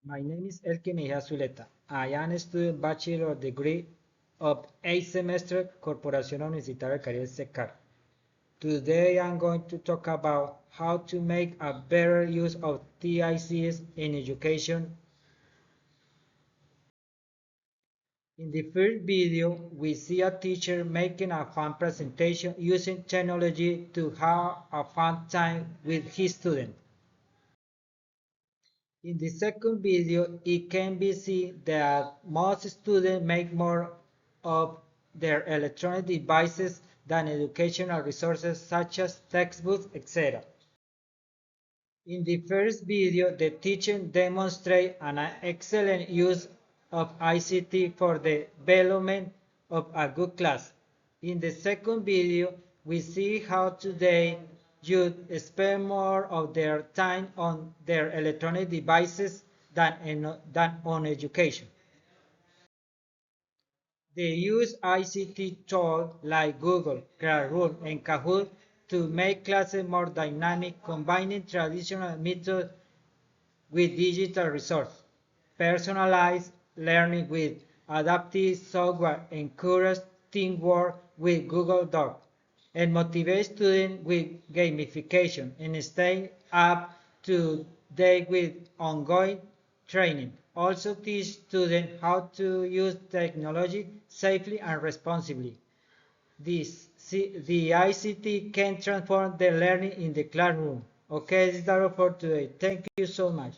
My name is ELQUIN MejiA. I am a student bachelor degree of 8th semester Corporación Universitaria Caribe SECAR. Today I'm going to talk about how to make a better use of TICS in education. In the first video, we see a teacher making a fun presentation using technology to have a fun time with his student. In the second video, it can be seen that most students make more of their electronic devices than educational resources such as textbooks, etc. In the first video, the teacher demonstrates an excellent use of ICT for the development of a good class. In the second video, we see how today youth spend more of their time on their electronic devices than on education. They use ICT tools like Google, Classroom, and Kahoot to make classes more dynamic, combining traditional methods with digital resources. Personalized learning with adaptive software encourages teamwork with Google Docs and motivates students with gamification and stay up to date with ongoing training. Also teach students how to use technology safely and responsibly. The ICT can transform the learning in the classroom. Okay, this is all for today. Thank you so much.